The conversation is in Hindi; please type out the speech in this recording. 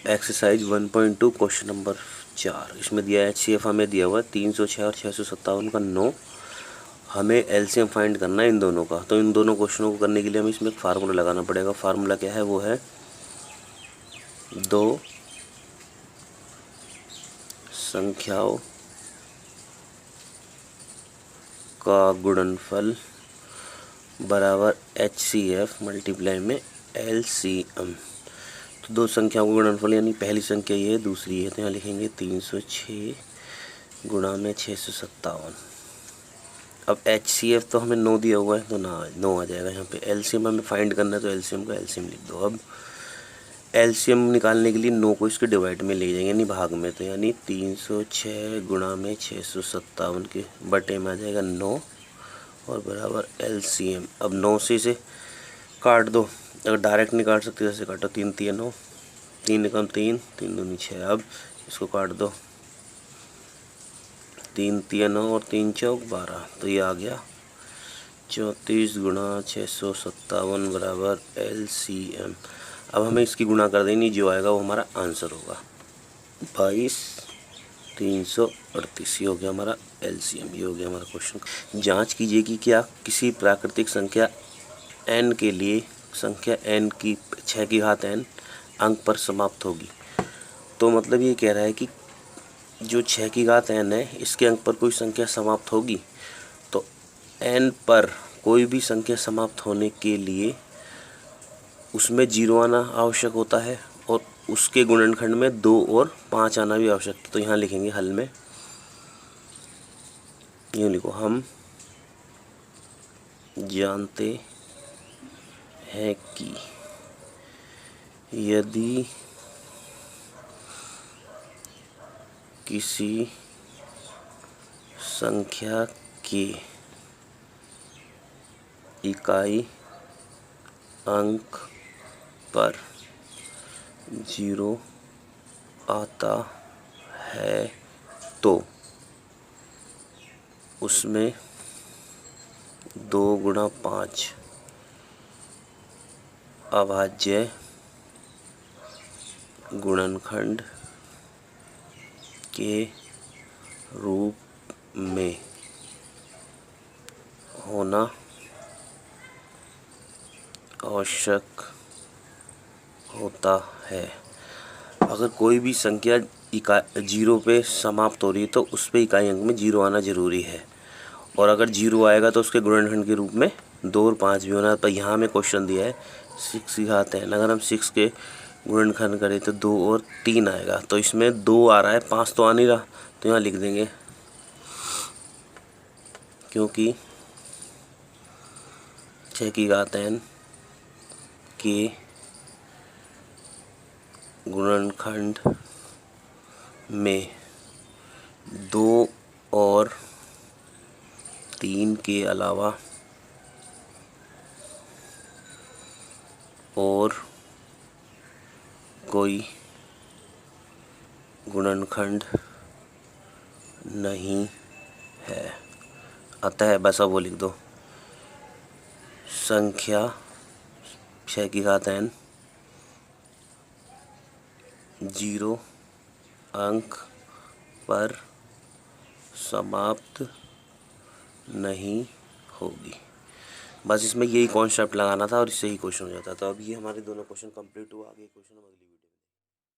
Exercise 1.2 question number 4। इसमें दिया है HCF हमें दिया हुआ है 306 और 657 का 9। हमें एलसीएम फाइंड करना है इन दोनों का। तो इन दोनों क्वेश्चनों को करने के लिए हमें इसमें एक फार्मूला लगाना पड़ेगा। फार्मूला क्या है? वो है दो संख्याओं का गुणनफल बराबर HCF मल्टीप्लाई में LCM। तो दो संख्याओं का गुणनफल यानी पहली संख्या ये है, दूसरी है, तो यहाँ लिखेंगे 306 गुणा में 657। अब HCF तो हमें 9 दिया हुआ है तो 9 आ जाएगा। यहाँ पे LCM हमें फाइंड करना है तो LCM का LCM लिख दो। अब LCM निकालने के लिए 9 को इसके डिवाइड में ले जाएंगे यानी भाग में, तो यानी 306 गुणा में 657 के बटे में आ जाएगा 9 और बराबर LCM। अब 9 से इसे काट दो, अगर डायरेक्ट नहीं काट सकते जैसे काटो, 3 3 9, 3 कम 3, 3 दूनी 6। अब इसको काट दो, 3 3 9 और 3 चौक 12, तो ये आ गया 34 गुणा 657 बराबर LCM। अब हमें इसकी गुणा कर देनी, जो आएगा वो हमारा आंसर होगा 22,338। ये हो गया हमारा LCM। ये हो गया हमारा क्वेश्चन। जांच कीजिए कि क्या किसी प्राकृतिक संख्या n के लिए संख्या n की 6 की घात n अंक पर समाप्त होगी। तो मतलब ये कह रहा है कि जो 6 की घात n है इसके अंक पर कोई संख्या समाप्त होगी। तो n पर कोई भी संख्या समाप्त होने के लिए उसमें 0 आना आवश्यक होता है और उसके गुणनखंड में 2 और 5 आना भी आवश्यक है। तो यहाँ लिखेंगे हल में, यूँ लिखो, हम जानते हैं कि यदि किसी संख्या के इकाई अंक पर 0 आता है तो उसमें 2 गुणा 5 अभाज्य गुणनखंड के रूप में होना आवश्यक होता है। अगर कोई भी संख्या 0 पे समाप्त हो रही है तो उस पे इकाई अंक में 0 आना जरूरी है, और अगर 0 आएगा तो उसके गुणनखंड के रूप में 2 और 5 भी होना। पर यहाँ हमें क्वेश्चन दिया है 6 की घात n, अगर हम 6 के गुणनखंड करें तो 2 और 3 आएगा। तो इसमें 2 आ रहा है, 5 तो आ नहीं रहा, तो यहाँ लिख देंगे क्योंकि 6 की घात n के गुणनखंड में 2 और 3 के अलावा और कोई गुणनखंड नहीं है। अतः बस अब वो लिख दो, संख्या 6 की घात n 0 अंक पर समाप्त नहीं होगी। बस इसमें यही कॉन्सेप्ट लगाना था और इससे ही क्वेश्चन हो जाता। तो अब ये हमारे दोनों क्वेश्चन कंप्लीट हुआ। आगे क्वेश्चन हम अगली वीडियो में